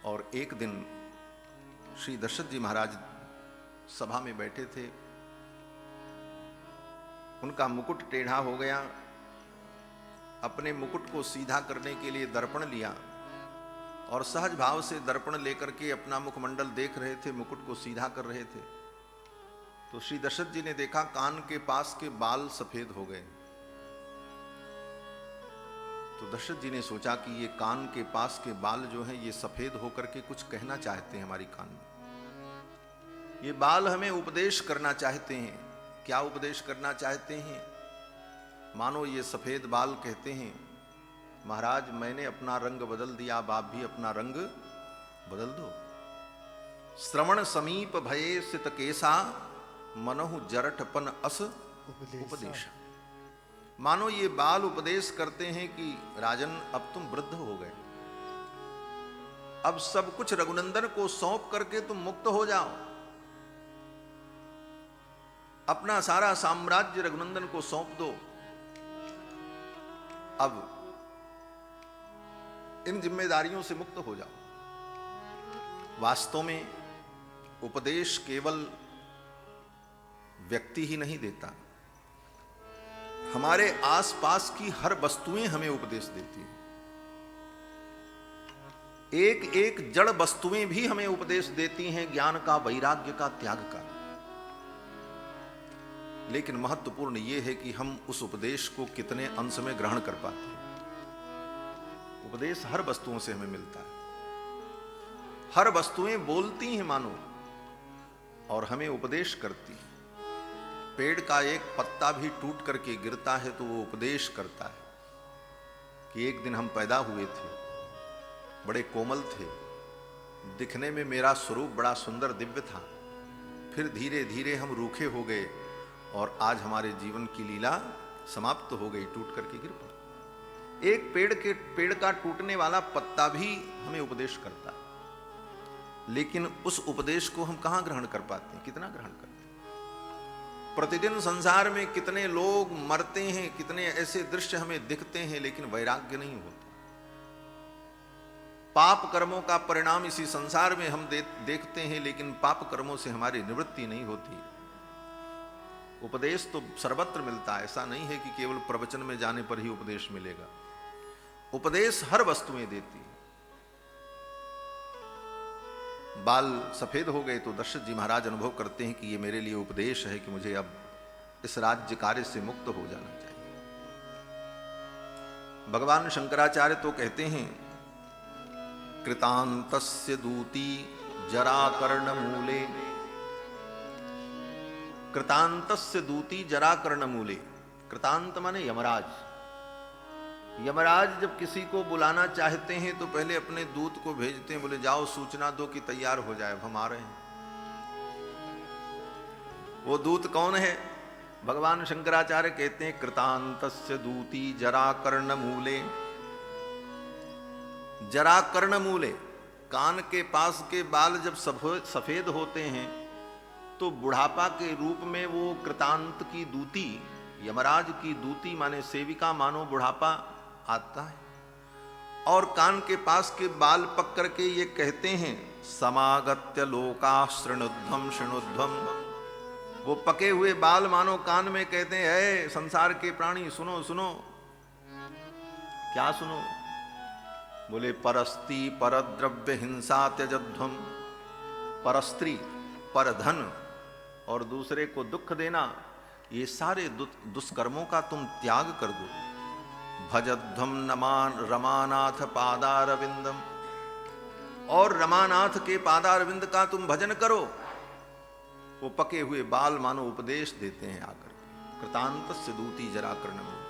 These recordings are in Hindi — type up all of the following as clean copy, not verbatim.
और एक दिन श्री दशरथ जी महाराज सभा में बैठे थे। उनका मुकुट टेढ़ा हो गया। अपने मुकुट को सीधा करने के लिए दर्पण लिया और सहज भाव से दर्पण लेकर के अपना मुखमंडल देख रहे थे, मुकुट को सीधा कर रहे थे। तो श्री दशरथ जी ने देखा कान के पास के बाल सफेद हो गए। तो दशरथ जी ने सोचा कि ये कान के पास के बाल जो हैं ये सफेद होकर के कुछ कहना चाहते हैं हमारी कान में। ये बाल हमें उपदेश करना चाहते हैं। क्या उपदेश करना चाहते हैं? मानो ये सफेद बाल कहते हैं, महाराज मैंने अपना रंग बदल दिया, अब आप भी अपना रंग बदल दो। श्रवण समीप भये सित केसा मनहु जरठपन अस उपदेश। मानो ये बाल उपदेश करते हैं कि राजन अब तुम वृद्ध हो गए, अब सब कुछ रघुनंदन को सौंप करके तुम मुक्त हो जाओ। अपना सारा साम्राज्य रघुनंदन को सौंप दो। अब इन जिम्मेदारियों से मुक्त हो जाओ। वास्तव में उपदेश केवल व्यक्ति ही नहीं देता, हमारे आसपास की हर वस्तुएं हमें उपदेश देती हैं। एक एक जड़ वस्तुएं भी हमें उपदेश देती हैं ज्ञान का, वैराग्य का, त्याग का। लेकिन महत्वपूर्ण यह है कि हम उस उपदेश को कितने अंश में ग्रहण कर पाते हैं। उपदेश हर वस्तुओं से हमें मिलता है। हर वस्तुएं बोलती हैं मानो, और हमें उपदेश करती हैं। पेड़ का एक पत्ता भी टूट करके गिरता है तो वो उपदेश करता है कि एक दिन हम पैदा हुए थे, बड़े कोमल थे, दिखने में मेरा स्वरूप बड़ा सुंदर दिव्य था, फिर धीरे धीरे हम रूखे हो गए और आज हमारे जीवन की लीला समाप्त हो गई, टूट करके गिर पड़ा। एक पेड़ का टूटने वाला पत्ता भी हमें उपदेश करता है, लेकिन उस उपदेश को हम कहां ग्रहण कर पाते हैं? कितना ग्रहण करते हैं? प्रतिदिन संसार में कितने लोग मरते हैं, कितने ऐसे दृश्य हमें दिखते हैं, लेकिन वैराग्य नहीं होता। पाप कर्मों का परिणाम इसी संसार में हम देखते हैं, लेकिन पाप कर्मों से हमारी निवृत्ति नहीं होती। उपदेश तो सर्वत्र मिलता है, ऐसा नहीं है कि केवल प्रवचन में जाने पर ही उपदेश मिलेगा। उपदेश हर वस्तुएं देती है। बाल सफेद हो गए तो दशरथ जी महाराज अनुभव करते हैं कि ये मेरे लिए उपदेश है कि मुझे अब इस राज्य कार्य से मुक्त हो जाना चाहिए। भगवान शंकराचार्य तो कहते हैं, कृतांतस्य दूती जराकर्ण मूले, कृतांतस्य दूती जराकर्ण मूले। कृतांत माने यमराज। यमराज जब किसी को बुलाना चाहते हैं तो पहले अपने दूत को भेजते हैं, बोले जाओ सूचना दो कि तैयार हो जाए, हम आ रहे हैं। वो दूत कौन है? भगवान शंकराचार्य कहते हैं, कृतांतस्य दूती जराकर्ण मूले। जराकर्ण मूले, कान के पास के बाल जब सफेद होते हैं तो बुढ़ापा के रूप में वो कृतांत की दूती, यमराज की दूती माने सेविका, मानो बुढ़ापा आता है। और कान के पास के बाल पक करके ये कहते हैं, समागत्य लोका शृणुध्वम शृणुध्वम। वो पके हुए बाल मानो कान में कहते हैं, हे संसार के प्राणी सुनो सुनो। क्या सुनो? बोले परस्त्री परद्रव्य हिंसा त्यजध्वम। परस्त्री, परधन और दूसरे को दुख देना, ये सारे दुष्कर्मों का तुम त्याग कर दो। भजध्वम नमान रमानाथ पादारविंदम, और रमानाथ के पादारविंद का तुम भजन करो। वो पके हुए बाल मानो उपदेश देते हैं आकर। कृतांतस्य दूती जराकर्ण मूले।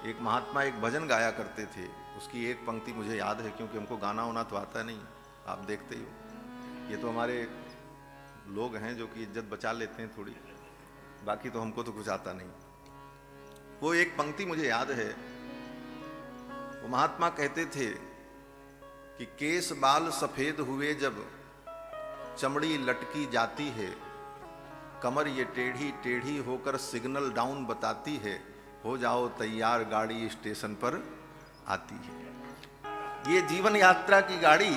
एक महात्मा एक भजन गाया करते थे, उसकी एक पंक्ति मुझे याद है, क्योंकि हमको गाना होना तो आता नहीं, आप देखते ही हो। ये तो हमारे लोग हैं जो कि इज्जत बचा लेते हैं थोड़ी, बाकी तो हमको तो कुछ आता नहीं। वो एक पंक्ति मुझे याद है। वो महात्मा कहते थे कि केस बाल सफेद हुए जब चमड़ी लटकी जाती है, कमर ये टेढ़ी टेढ़ी होकर सिग्नल डाउन बताती है, हो जाओ तैयार गाड़ी स्टेशन पर आती है। ये जीवन यात्रा की गाड़ी,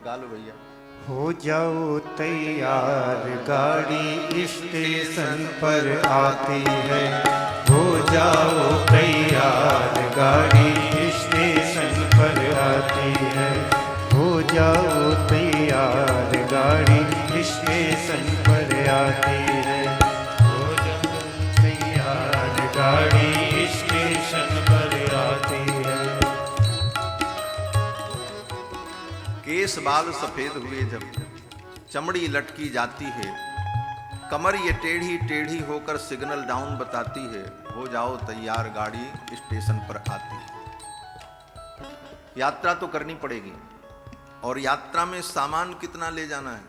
गालो भैया। हो जाओ तैयार, गाड़ी स्टेशन पर आती है। हो जाओ तैयार, गाड़ी स्टेशन पर आती है। हो जाओ तैयार, गाड़ी स्टेशन पर आती है। हो जाओ तैयार, गाड़ी स्टेशन पर आती है। केस बाल सफेद हुए जब, चमड़ी लटकी जाती है, कमर ये टेढ़ी टेढ़ी होकर सिग्नल डाउन बताती है। हो जाओ तैयार, गाड़ी स्टेशन पर आती है। यात्रा तो करनी पड़ेगी, और यात्रा में सामान कितना ले जाना है?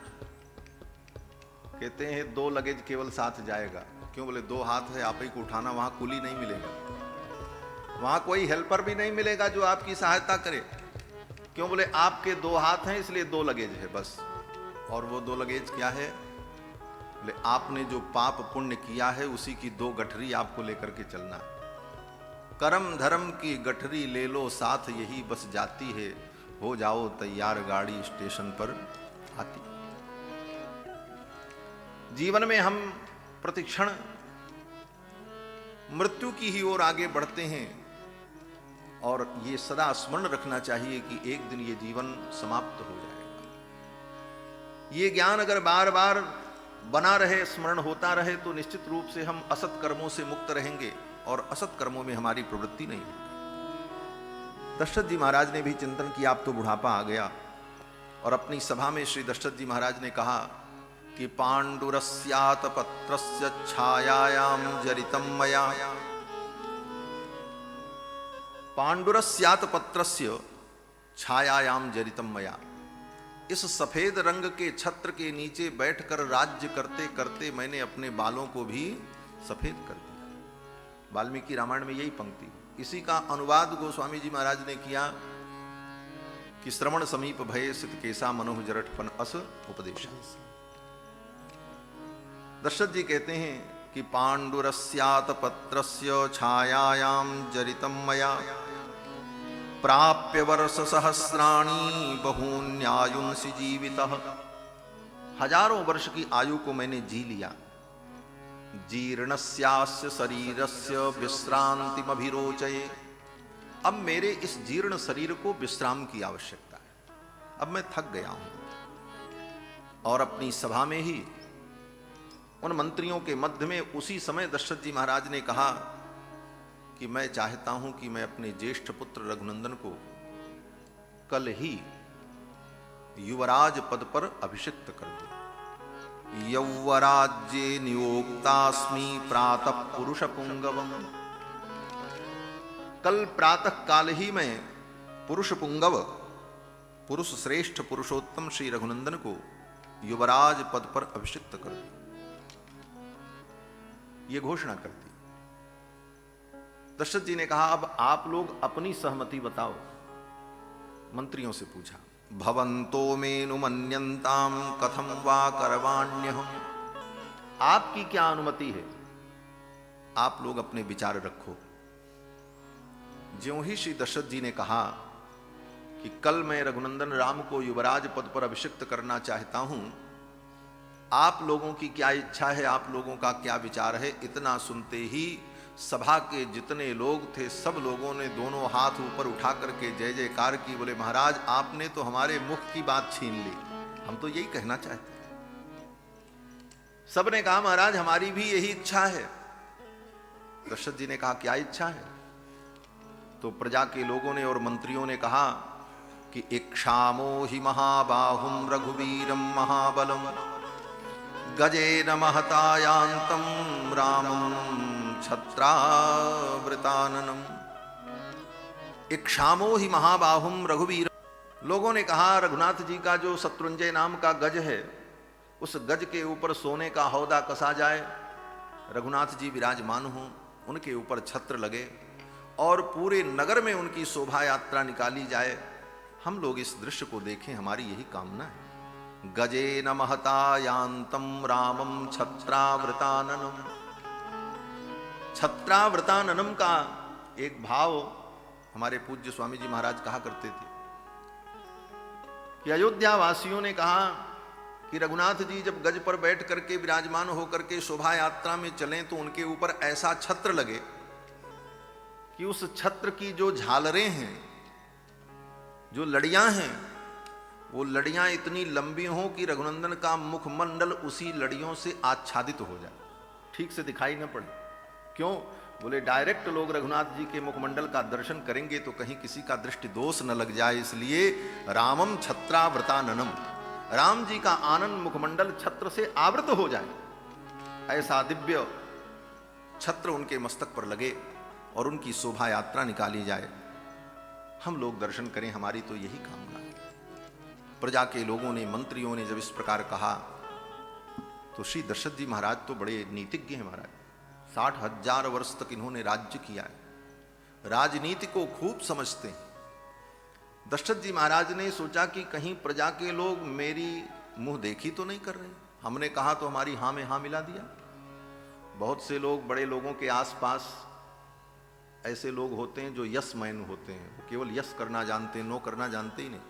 कहते हैं 2 लगेज केवल साथ जाएगा। क्यों? बोले 2 हाथ है, आप ही को उठाना, वहां कुली नहीं मिलेगा, वहां कोई हेल्पर भी नहीं मिलेगा जो आपकी सहायता करे। क्यों? बोले आपके 2 हाथ हैं, इसलिए 2 लगेज है बस। और वो 2 लगेज क्या है? बोले आपने जो पाप पुण्य किया है उसी की 2 गठरी आपको लेकर के चलना है। कर्म धर्म की गठरी ले लो साथ, यही बस जाती है। हो जाओ तैयार, गाड़ी स्टेशन पर आती। जीवन में हम प्रतिक्षण मृत्यु की ही ओर आगे बढ़ते हैं, और ये सदा स्मरण रखना चाहिए कि एक दिन ये जीवन समाप्त हो जाएगा। ये ज्ञान अगर बार बार बना रहे, स्मरण होता रहे, तो निश्चित रूप से हम असत कर्मों से मुक्त रहेंगे और असत कर्मों में हमारी प्रवृत्ति नहीं होगी। दशरथ जी महाराज ने भी चिंतन किया, अब तो बुढ़ापा आ गया, और अपनी सभा में श्री दशरथ जी महाराज ने कहा कि पांडुरस्यात पत्रस्य छायायाम जरितम मया। पांडुरस्यात पत्रस्य छायायाम जरितम मया। इस सफेद रंग के छत्र के नीचे बैठकर राज्य करते करते मैंने अपने बालों को भी सफेद कर दिया। वाल्मीकि रामायण में यही पंक्ति, इसी का अनुवाद गोस्वामी जी महाराज ने किया कि श्रवण समीप भये सित केसा मनोह जरठपन अस उपदेश। दशरथ जी कहते हैं कि पांडुरस्यात पत्रस्य छायायाम जरितम मया प्राप्य वर्ष सहस्राणी बहून्यायुंसि जीवितः। हजारों वर्ष की आयु को मैंने जी लिया। जीर्णस्यास्य शरीरस्य विश्रांतिमभिरोचये। अब मेरे इस जीर्ण शरीर को विश्राम की आवश्यकता है, अब मैं थक गया हूं। और अपनी सभा में ही उन मंत्रियों के मध्य में उसी समय दशरथ जी महाराज ने कहा कि मैं चाहता हूं कि मैं अपने ज्येष्ठ पुत्र रघुनंदन को कल ही युवराज पद पर अभिषिक्त कर दूं। यौवराज्ये नियोक्तास्मि प्रातः पुरुष पुंगवम। कल प्रातः काल ही मैं पुरुष पुंगव, पुरुष श्रेष्ठ पुरुषोत्तम श्री रघुनंदन को युवराज पद पर अभिषिक्त कर दूं, ये घोषणा कर दी। दशरथ जी ने कहा अब आप लोग अपनी सहमति बताओ। मंत्रियों से पूछा, भवंतो मेनु मन्यन्ताम कथम वा करवाण्यहम्। आपकी क्या अनुमति है, आप लोग अपने विचार रखो। ज्यों ही श्री दशरथ जी ने कहा कि कल मैं रघुनंदन राम को युवराज पद पर अभिषिक्त करना चाहता हूं, आप लोगों की क्या इच्छा है, आप लोगों का क्या विचार है, इतना सुनते ही सभा के जितने लोग थे सब लोगों ने दोनों हाथ ऊपर उठा करके जय जयकार की। बोले महाराज आपने तो हमारे मुख की बात छीन ली, हम तो यही कहना चाहते। सब ने कहा महाराज हमारी भी यही इच्छा है। दशरथ जी ने कहा क्या इच्छा है? तो प्रजा के लोगों ने और मंत्रियों ने कहा कि इक्षामो हि महाबाहुम रघुवीरम महाबलम गजेन महतायांतम रामम छत्रावृताननम। इक्षामो ही महाबाहुम रघुवीर। लोगों ने कहा रघुनाथ जी का जो शत्रुंजय नाम का गज है, उस गज के ऊपर सोने का हौदा कसा जाए, रघुनाथ जी विराजमान हों, उनके ऊपर छत्र लगे और पूरे नगर में उनकी शोभा यात्रा निकाली जाए। हम लोग इस दृश्य को देखें, हमारी यही कामना है। गजेन महतायांतम रामम छत्रावृताननम। छत्रावृताननम का एक भाव हमारे पूज्य स्वामी जी महाराज कहा करते थे कि अयोध्या वासियों ने कहा कि रघुनाथ जी जब गज पर बैठ करके विराजमान होकर के शोभा यात्रा में चलें तो उनके ऊपर ऐसा छत्र लगे कि उस छत्र की जो झालरें हैं, जो लड़ियां हैं, वो लड़ियां इतनी लंबी हों कि रघुनंदन का मुखमंडल उसी लड़ियों से आच्छादित हो जाए, ठीक से दिखाई न पड़े। क्यों? बोले डायरेक्ट लोग रघुनाथ जी के मुखमंडल का दर्शन करेंगे तो कहीं किसी का दृष्टि दोष न लग जाए, इसलिए रामम छत्रावृताननम, राम जी का आनंद मुखमंडल छत्र से आवृत हो जाए, ऐसा दिव्य छत्र उनके मस्तक पर लगे और उनकी शोभा यात्रा निकाली जाए, हम लोग दर्शन करें, हमारी तो यही कामना है। प्रजा के लोगों ने, मंत्रियों ने जब इस प्रकार कहा तो श्री दशरथ जी महाराज तो बड़े नीतिज्ञ हैं महाराज, 60,000 वर्ष तक इन्होंने राज्य किया है, राजनीति को खूब समझते हैं। दशरथ जी महाराज ने सोचा कि कहीं प्रजा के लोग मेरी मुंह देखी तो नहीं कर रहे, हमने कहा तो हमारी हाँ में हाँ मिला दिया। बहुत से लोग, बड़े लोगों के आसपास ऐसे लोग होते हैं जो यस मैन होते हैं, वो केवल यस करना जानते हैं, नो करना जानते ही नहीं,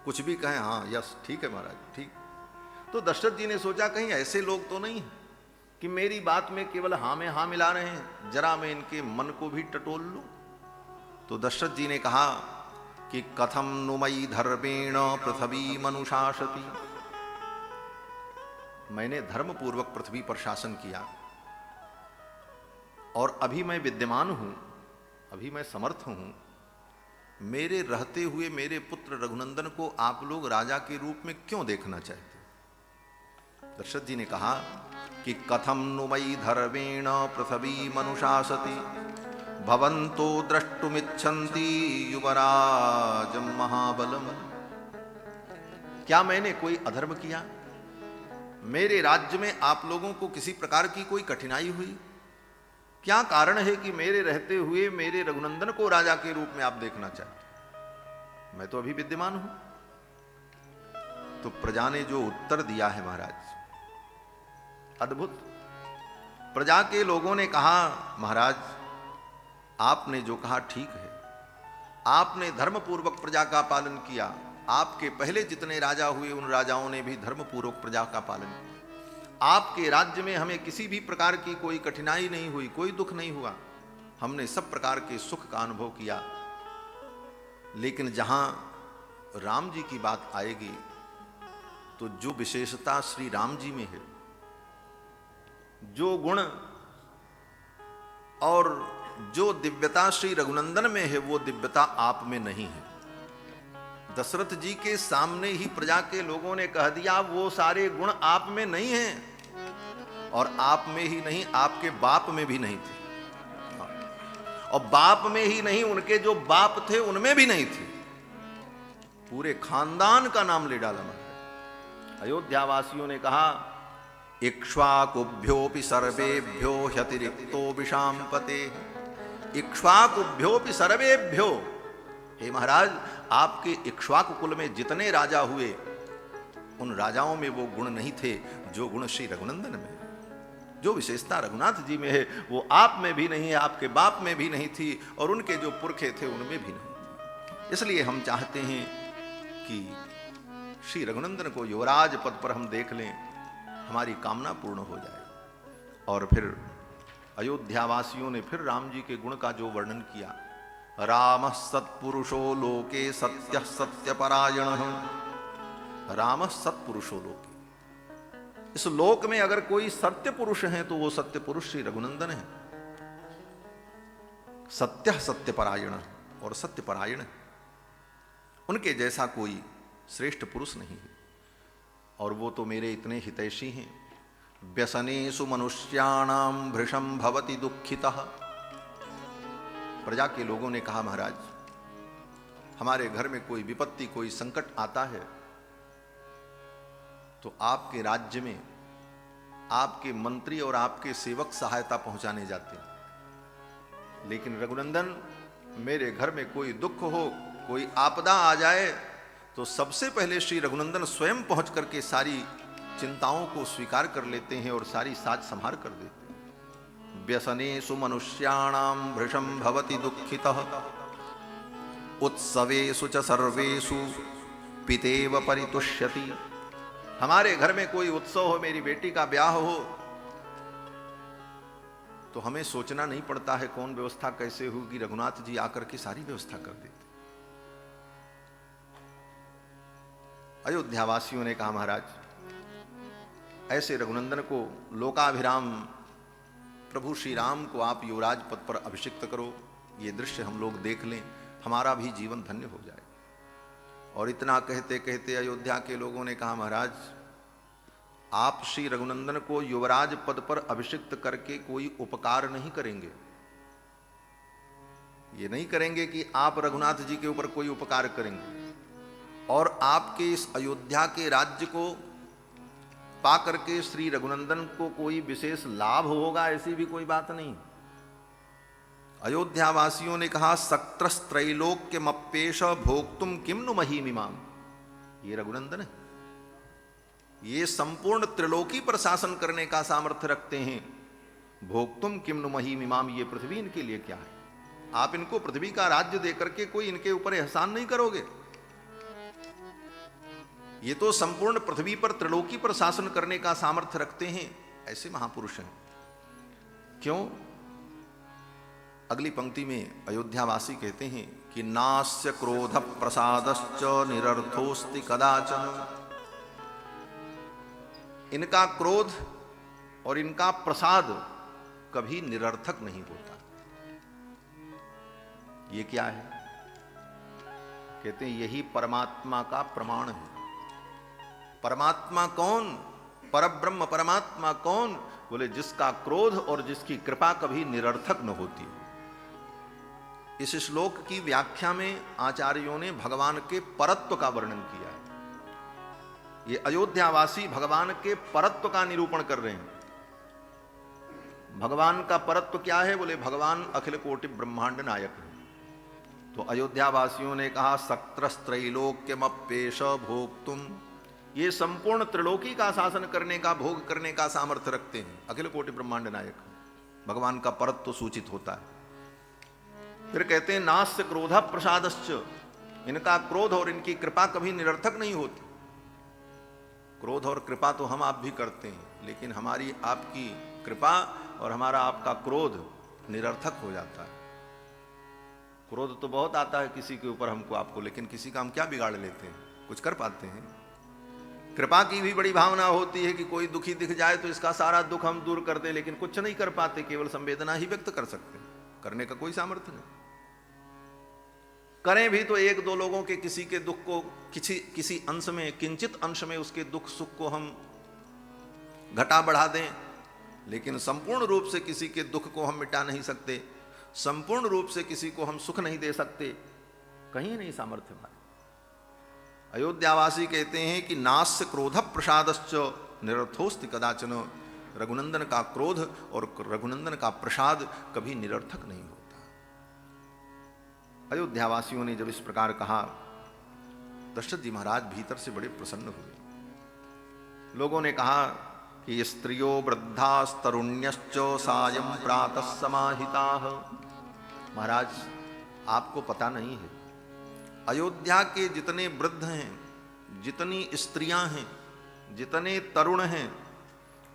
कुछ भी कहें हाँ यस ठीक है महाराज ठीक। तो दशरथ जी ने सोचा कहीं ऐसे लोग तो नहीं हैं कि मेरी बात में केवल हाँ में हाँ मिला रहे हैं, जरा मैं इनके मन को भी टटोल लूं। तो दशरथ जी ने कहा कि कथम नुमयी धर्मेण पृथ्वी मनुशासति, मैंने धर्म पूर्वक पृथ्वी पर शासन किया और अभी मैं विद्यमान हूं, अभी मैं समर्थ हूं, मेरे रहते हुए मेरे पुत्र रघुनंदन को आप लोग राजा के रूप में क्यों देखना चाहते? दशरथ जी ने कहा कि कथम नुमयी धर्मेण पृथ्वी मनुशासति भवन्तो द्रष्टुमिच्छन्ति युवराजं महाबलम, क्या मैंने कोई अधर्म किया? मेरे राज्य में आप लोगों को किसी प्रकार की कोई कठिनाई हुई? क्या कारण है कि मेरे रहते हुए मेरे रघुनंदन को राजा के रूप में आप देखना चाहते? मैं तो अभी विद्यमान हूं। तो प्रजा ने जो उत्तर दिया है महाराज, अद्भुत। प्रजा के लोगों ने कहा महाराज आपने जो कहा ठीक है, आपने धर्मपूर्वक प्रजा का पालन किया, आपके पहले जितने राजा हुए उन राजाओं ने भी धर्मपूर्वक प्रजा का पालन किया, आपके राज्य में हमें किसी भी प्रकार की कोई कठिनाई नहीं हुई, कोई दुख नहीं हुआ, हमने सब प्रकार के सुख का अनुभव किया। लेकिन जहां राम जी की बात आएगी तो जो विशेषता श्री राम जी में है, जो गुण और जो दिव्यता श्री रघुनंदन में है, वो दिव्यता आप में नहीं है। दशरथ जी के सामने ही प्रजा के लोगों ने कह दिया वो सारे गुण आप में नहीं हैं, और आप में ही नहीं आपके बाप में भी नहीं थे, और बाप में ही नहीं उनके जो बाप थे उनमें भी नहीं थे। पूरे खानदान का नाम ले डाला। अयोध्या वासियों ने कहा इक्ष्वाकुभ्योपि सर्वेभ्यो ह्यतिरिक्तो विशांपते, इक्ष्वाकुभ्योपि सर्वेभ्यो, हे महाराज आपके इक्ष्वाकु कुल में जितने राजा हुए उन राजाओं में वो गुण नहीं थे जो गुण श्री रघुनंदन में, जो विशेषता रघुनाथ जी में है वो आप में भी नहीं है, आपके बाप में भी नहीं थी, और उनके जो पुरखे थे उनमें भी नहीं। इसलिए हम चाहते हैं कि श्री रघुनंदन को युवराज पद पर हम देख लें, हमारी कामना पूर्ण हो जाए। और फिर अयोध्यावासियों ने फिर राम जी के गुण का जो वर्णन किया, राम सत्पुरुषो लोके सत्य सत्यपरायण, राम सत्पुरुषो लोके, इस लोक में अगर कोई सत्य पुरुष है तो वो सत्य पुरुष श्री रघुनंदन है। सत्य सत्यपरायण और सत्यपरायण, उनके जैसा कोई श्रेष्ठ पुरुष नहीं है। और वो तो मेरे इतने हितैषी हैं, व्यसनेषु मनुष्याणाम भृशम भवति दुखितः। प्रजा के लोगों ने कहा महाराज हमारे घर में कोई विपत्ति कोई संकट आता है तो आपके राज्य में आपके मंत्री और आपके सेवक सहायता पहुंचाने जाते हैं, लेकिन रघुनंदन मेरे घर में कोई दुख हो कोई आपदा आ जाए तो सबसे पहले श्री रघुनंदन स्वयं पहुंच करके सारी चिंताओं को स्वीकार कर लेते हैं और सारी साज संभार कर देते हैं। व्यसनेषु मनुष्याणाम भृशम भवति दुखितः उत्सवेषु च सर्वेषु पितेव परितुष्यति। हमारे घर में कोई उत्सव हो, मेरी बेटी का ब्याह हो, तो हमें सोचना नहीं पड़ता है कौन व्यवस्था कैसे होगी, रघुनाथ जी आकर के सारी व्यवस्था कर देते। अयोध्या वासियों ने कहा, महाराज ऐसे रघुनंदन को, लोकाभिराम प्रभु श्री राम को आप युवराज पद पर अभिषिक्त करो, ये दृश्य हम लोग देख लें, हमारा भी जीवन धन्य हो जाए। और इतना कहते कहते अयोध्या के लोगों ने कहा, महाराज आप श्री रघुनंदन को युवराज पद पर अभिषिक्त करके कोई उपकार नहीं करेंगे। ये नहीं करेंगे कि आप रघुनाथ जी के ऊपर कोई उपकार करेंगे और आपके इस अयोध्या के राज्य को पा करके श्री रघुनंदन को कोई विशेष लाभ होगा, ऐसी भी कोई बात नहीं। अयोध्या वासियों ने कहा, सक्त्रस्त्रैलोक्यमप्येष भोक्तुम किम नु महीमिमाम। ये रघुनंदन है, ये संपूर्ण त्रिलोकी पर शासन करने का सामर्थ्य रखते हैं। भोक्तुम किम नु महीमिमाम, ये पृथ्वी इनके लिए क्या है? आप इनको पृथ्वी का राज्य देकर के कोई इनके ऊपर एहसान नहीं करोगे। ये तो संपूर्ण पृथ्वी पर त्रिलोकी पर शासन करने का सामर्थ्य रखते हैं, ऐसे महापुरुष हैं। क्यों? अगली पंक्ति में अयोध्यावासी कहते हैं कि नास्य क्रोध प्रसादश्च निरर्थोस्ति कदाचन। इनका क्रोध और इनका प्रसाद कभी निरर्थक नहीं होता। ये क्या है? कहते हैं यही परमात्मा का प्रमाण है। परमात्मा कौन? परब्रह्म परमात्मा कौन? बोले जिसका क्रोध और जिसकी कृपा कभी निरर्थक न होती हो। इस श्लोक की व्याख्या में आचार्यों ने भगवान के परत्व का वर्णन किया है। ये अयोध्यावासी भगवान के परत्व का निरूपण कर रहे हैं। भगवान का परत्व क्या है? बोले भगवान अखिल कोटि ब्रह्मांड नायक है। तो अयोध्यावासियों ने कहा, सक्त्रस्त्रैलोक्यमप्येष भोक्तुम, ये संपूर्ण त्रिलोकी का शासन करने का, भोग करने का सामर्थ्य रखते हैं। अखिल कोटि ब्रह्मांड नायक भगवान का परत्व सूचित होता है। फिर कहते हैं नास्य क्रोध प्रसादश्च, इनका क्रोध और इनकी कृपा कभी निरर्थक नहीं होती। क्रोध और कृपा तो हम आप भी करते हैं, लेकिन हमारी आपकी कृपा और हमारा आपका क्रोध निरर्थक हो जाता है। क्रोध तो बहुत आता है किसी के ऊपर, हमको आपको, लेकिन किसी का हम क्या बिगाड़ लेते हैं? कुछ कर पाते हैं? कृपा की भी बड़ी भावना होती है कि कोई दुखी दिख जाए तो इसका सारा दुख हम दूर कर दें, लेकिन कुछ नहीं कर पाते, केवल संवेदना ही व्यक्त कर सकते हैं, करने का कोई सामर्थ्य नहीं। करें भी तो एक दो लोगों के किसी के दुख को किसी अंश में, किंचित अंश में उसके दुख सुख को हम घटा बढ़ा दें, लेकिन संपूर्ण रूप से किसी के दुख को हम मिटा नहीं सकते, संपूर्ण रूप से किसी को हम सुख नहीं दे सकते, कहीं नहीं सामर्थ्य हमारे। अयोध्यावासी कहते हैं कि नास्य क्रोध प्रसादश्च निरर्थोस्ति कदाचन। रघुनंदन का क्रोध और रघुनंदन का प्रसाद कभी निरर्थक नहीं होता। अयोध्यावासियों ने जब इस प्रकार कहा, दशरथ जी महाराज भीतर से बड़े प्रसन्न हुए। लोगों ने कहा कि स्त्रियो वृद्धास्तरुण्यश्च सायं प्रातः समाहिताः। महाराज आपको पता नहीं है, अयोध्या के जितने वृद्ध हैं, जितनी स्त्रियां हैं, जितने तरुण हैं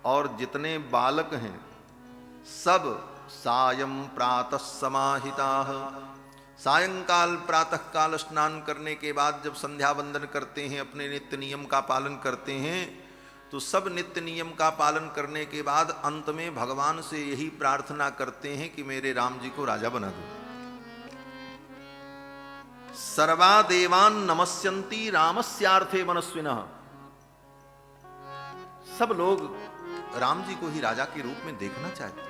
और जितने बालक हैं, सब सायं प्रातः समाहिताः। सायंकाल प्रातः काल स्नान करने के बाद जब संध्या वंदन करते हैं, अपने नित्य नियम का पालन करते हैं, तो सब नित्य नियम का पालन करने के बाद अंत में भगवान से यही प्रार्थना करते हैं कि मेरे राम जी को राजा बना दो। सर्वा देवान नमस्यन्ति रामस्यार्थे मनस्विनः। सब लोग राम जी को ही राजा के रूप में देखना चाहते हैं,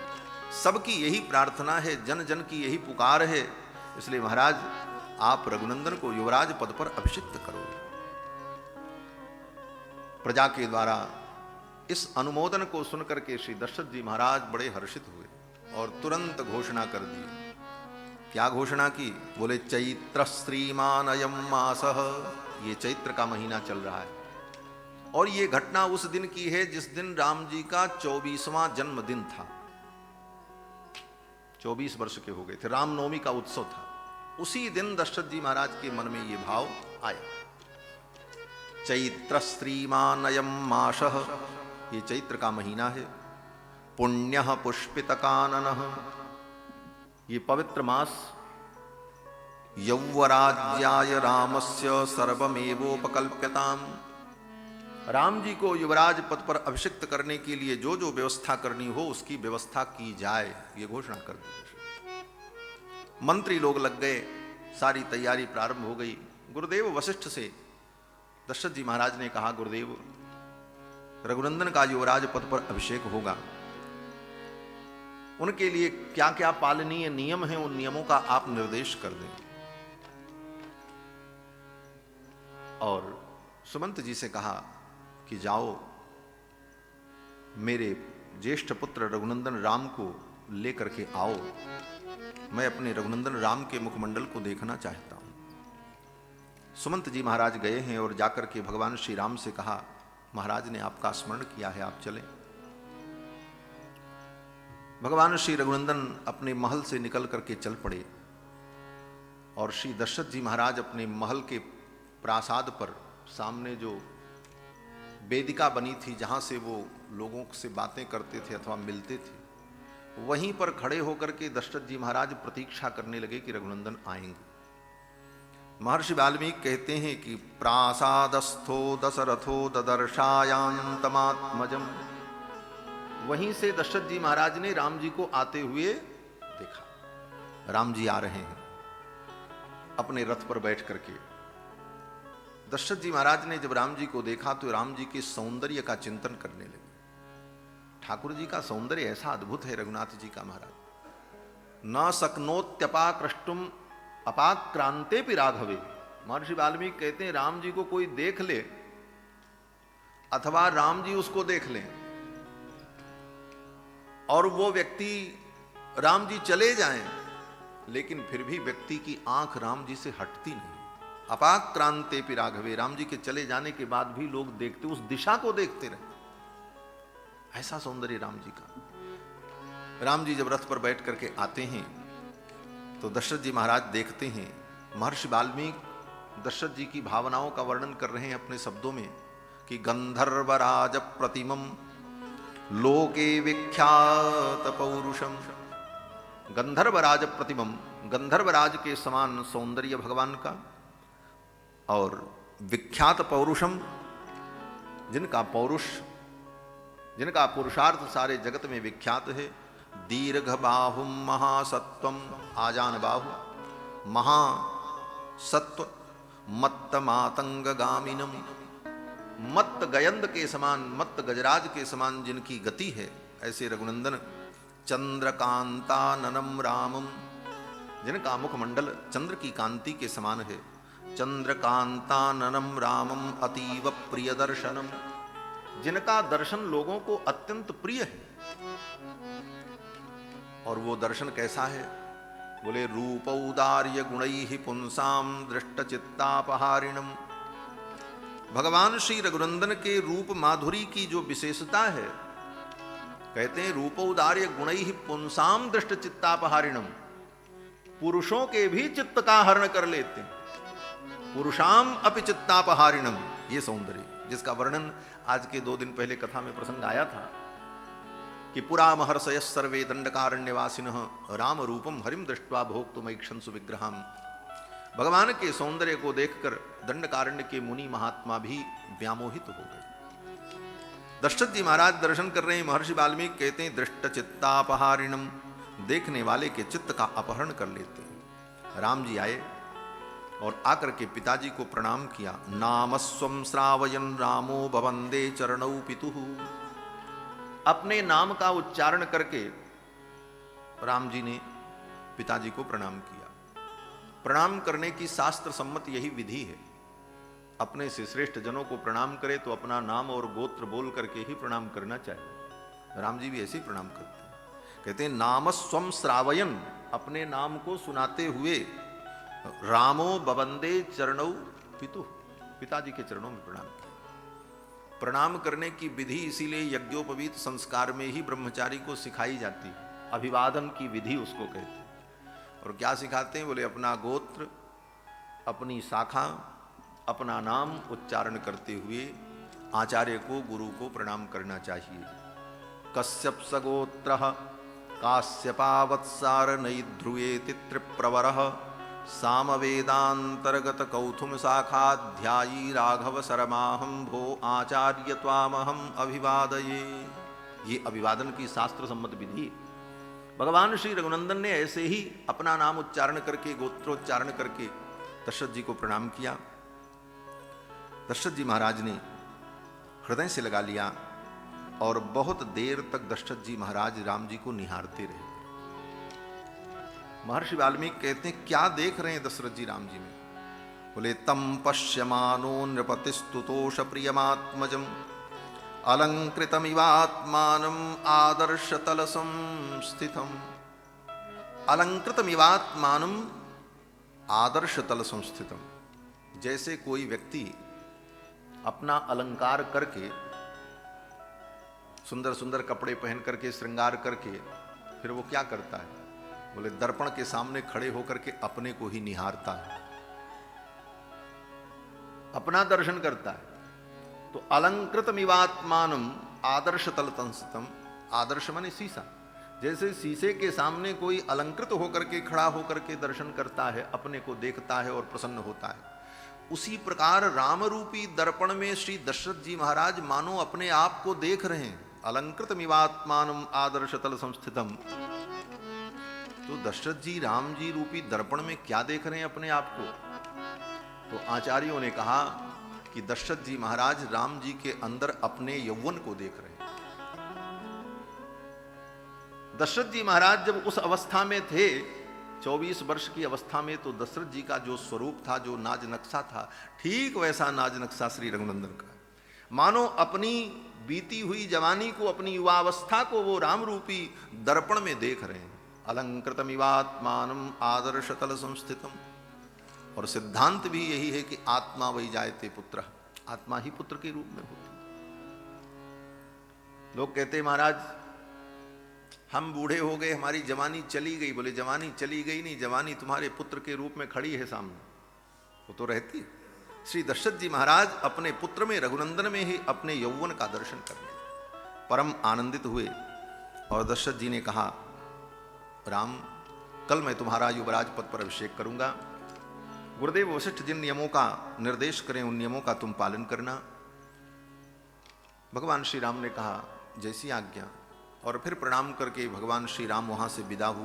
सबकी यही प्रार्थना है, जन जन की यही पुकार है। इसलिए महाराज आप रघुनंदन को युवराज पद पर अभिषिक्त करो। प्रजा के द्वारा इस अनुमोदन को सुनकर के श्री दशरथ जी महाराज बड़े हर्षित हुए और तुरंत घोषणा कर दी। क्या घोषणा की? बोले चैत्र श्रीमान अयम मासः। ये चैत्र का महीना चल रहा है और ये घटना उस दिन की है जिस दिन राम जी का 24वां जन्मदिन था। 24 वर्ष के हो गए थे, रामनवमी का उत्सव था। उसी दिन दशरथ जी महाराज के मन में ये भाव आया। चैत्र श्रीमानयम मासः, ये चैत्र का महीना है। पुण्यः पुष्पित काननः, ये पवित्र मास। यौवराज्याय रामस्य सर्वमेवोपकल्प्यताम्, राम जी को युवराज पद पर अभिषिक्त करने के लिए जो जो व्यवस्था करनी हो उसकी व्यवस्था की जाए, ये घोषणा कर दी। मंत्री लोग लग गए, सारी तैयारी प्रारंभ हो गई। गुरुदेव वशिष्ठ से दशरथ जी महाराज ने कहा, गुरुदेव रघुनंदन का युवराज पद पर अभिषेक होगा, उनके लिए क्या क्या पालनीय नियम हैं, उन नियमों का आप निर्देश कर दें। और सुमंत जी से कहा कि जाओ मेरे ज्येष्ठ पुत्र रघुनंदन राम को लेकर के आओ, मैं अपने रघुनंदन राम के मुखमंडल को देखना चाहता हूं। सुमंत जी महाराज गए हैं और जाकर के भगवान श्री राम से कहा, महाराज ने आपका स्मरण किया है, आप चलें। भगवान श्री रघुनंदन अपने महल से निकल करके चल पड़े और श्री दशरथ जी महाराज अपने महल के प्रासाद पर सामने जो वेदिका बनी थी, जहां से वो लोगों से बातें करते थे अथवा मिलते थे, वहीं पर खड़े होकर के दशरथ जी महाराज प्रतीक्षा करने लगे कि रघुनंदन आएंगे। महर्षि वाल्मीकि कहते हैं कि प्रासादस्थो दशरथो ददर्शायान्तमात्मजम, वहीं से दशरथ जी महाराज ने राम जी को आते हुए देखा। राम जी आ रहे हैं अपने रथ पर बैठ करके। दशरथ जी महाराज ने जब राम जी को देखा तो राम जी के सौंदर्य का चिंतन करने लगे। ठाकुर जी का सौंदर्य ऐसा अद्भुत है, रघुनाथ जी का महाराज। न शक्नोत्यपाकृष्टुम अपाक्रांते पि राघवे, महर्षि वाल्मीकि कहते हैं राम जी को कोई देख ले अथवा राम जी उसको देख लें और वो व्यक्ति राम जी चले जाएं, लेकिन फिर भी व्यक्ति की आंख राम जी से हटती नहीं। अपाक्रांते पि राघवे, राम जी के चले जाने के बाद भी लोग देखते, उस दिशा को देखते रहे। ऐसा सौंदर्य राम जी का। राम जी जब रथ पर बैठ करके आते हैं तो दशरथ जी महाराज देखते हैं। महर्षि वाल्मीकि दशरथ जी की भावनाओं का वर्णन कर रहे हैं अपने शब्दों में कि गंधर्वराज प्रतिमम लोके विख्यात पौरुषम, गंधर्वराज प्रतिमम, गंधर्वराज के समान सौंदर्य भगवान का, और विख्यात पौरुषम, जिनका पौरुष, जिनका पुरुषार्थ सारे जगत में विख्यात है। दीर्घ बाहुम महासत्वम, आजान बाहु, महासत्व, मत्त मातंग गामिनम, मत्त गयंद के समान, मत्त गजराज के समान जिनकी गति है, ऐसे रघुनंदन। चंद्रकांताननम रामम, जिनका मुखमंडल चंद्र की कांति के समान है। चंद्रकांताननम रामम अतीव प्रिय दर्शनम, जिनका दर्शन लोगों को अत्यंत प्रिय है। और वो दर्शन कैसा है? बोले रूपौदार्य गुणैः पुंसाम दृष्टचित्तापहारिणम, भगवान श्री रघुनंदन के रूप माधुरी की जो विशेषता है, कहते हैं रूपौदार्य गुणैः पुंसाम दृष्टचित्तापहारिणम, पुरुषों के भी चित्त का हरण कर लेते हैं। पुरुषाम अपि चित्तापहारिणम, ये सौंदर्य जिसका वर्णन आज के 2 दिन पहले कथा में प्रसंग आया था कि पुरा महर्षय सर्वे दंडकारण्यवासिनः राम रूपम हरिम दृष्ट्वा भोक्तुमैक्षंसु विग्रहम, भगवान के सौंदर्य को देखकर दंडकारण्य के मुनि महात्मा भी व्यामोहित हो गए। दशरथ जी महाराज दर्शन कर रहे हैं। महर्षि वाल्मीकि कहते हैं दृष्ट चित्तापहारिणम, देखने वाले के चित्त का अपहरण कर लेते हैं। राम जी आए और आकर के पिताजी को प्रणाम किया। नामस्वम श्रावयन रामो भवंदे चरणौ पितुः, अपने नाम का उच्चारण करके राम जी ने पिताजी को प्रणाम किया। प्रणाम करने की शास्त्र सम्मत यही विधि है। अपने से श्रेष्ठ जनों को प्रणाम करे तो अपना नाम और गोत्र बोल करके ही प्रणाम करना चाहिए। राम जी भी ऐसे ही प्रणाम करते हैं। कहते हैं नामस्वम श्रावयन, अपने नाम को सुनाते हुए रामो बवंदे चरणौ पितु, पिताजी के चरणों में प्रणाम किया। प्रणाम करने की विधि इसीलिए यज्ञोपवीत संस्कार में ही ब्रह्मचारी को सिखाई जाती है। अभिवादन की विधि उसको कहते हैं। और क्या सिखाते हैं? बोले अपना गोत्र, अपनी शाखा, अपना नाम उच्चारण करते हुए आचार्य को, गुरु को प्रणाम करना चाहिए। कश्यप सगोत्र काश्यपावत्सार नई ध्रुवेति त्रिप्रवरः सामवेदांतर्गत कौथुम शाखाध्यायी राघव शर्माहम भो आचार्य त्वामहम अभिवादये। ये अभिवादन की शास्त्र सम्मत विधि। भगवान श्री रघुनंदन ने ऐसे ही अपना नाम उच्चारण करके, गोत्रोच्चारण करके दशरथ जी को प्रणाम किया। दशरथ जी महाराज ने हृदय से लगा लिया और बहुत देर तक दशरथ जी महाराज राम जी को निहारते रहे। महर्षि वाल्मीकि कहते हैं, क्या देख रहे हैं दशरथ जी राम जी में? बोले तम पश्यमानो नृपतिस्तुतोष प्रियमात्मजम अलंकृतमिवात्मानम आदर्शतल संस्थितम। अलंकृतमिवात्मानम आदर्शतल संस्थितम। जैसे कोई व्यक्ति अपना अलंकार करके, सुंदर सुंदर कपड़े पहन करके, श्रृंगार करके, फिर वो क्या करता है? बोले दर्पण के सामने खड़े होकर के अपने को ही निहारता है, अपना दर्शन करता है। तो अलंकृतमिवात्मानम आदर्शतल संस्थितम। आदर्श माने शीशा। जैसे शीशे के सामने कोई अलंकृत होकर के, खड़ा होकर के दर्शन करता है, अपने को देखता है और प्रसन्न होता है, उसी प्रकार राम रूपी दर्पण में श्री दशरथ जी महाराज मानो अपने आप को देख रहे हैं। अलंकृतमिवात्मानम आदर्शतल संस्थितम। तो दशरथ जी राम जी रूपी दर्पण में क्या देख रहे हैं अपने आप को? तो आचार्यों ने कहा कि दशरथ जी महाराज राम जी के अंदर अपने यौवन को देख रहे हैं। दशरथ जी महाराज जब उस अवस्था में थे, 24 वर्ष की अवस्था में, तो दशरथ जी का जो स्वरूप था, जो नाज नक्शा था, ठीक वैसा नाज नक्शा श्री रघुनंदन का। मानो अपनी बीती हुई जवानी को, अपनी युवावस्था को वो राम रूपी दर्पण में देख रहे हैं। अलंकृतमिवात्मानम आदर्शतल संस्थितम। और सिद्धांत भी यही है कि आत्मा वही जायते पुत्र। आत्मा ही पुत्र के रूप में होती। लोग कहते महाराज हम बूढ़े हो गए, हमारी जवानी चली गई। बोले जवानी चली गई नहीं, जवानी तुम्हारे पुत्र के रूप में खड़ी है सामने, वो तो रहती। श्री दशरथ जी महाराज अपने पुत्र में, रघुनंदन में ही अपने यौवन का दर्शन करने परम आनंदित हुए। और दशरथ जी ने कहा, राम कल मैं तुम्हारा युवराज पद पर अभिषेक करूंगा। गुरुदेव वशिष्ठ जिन नियमों का निर्देश करें उन नियमों का तुम पालन करना। भगवान श्री राम ने कहा जैसी आज्ञा। और फिर प्रणाम करके भगवान श्री राम वहां से विदा हुए।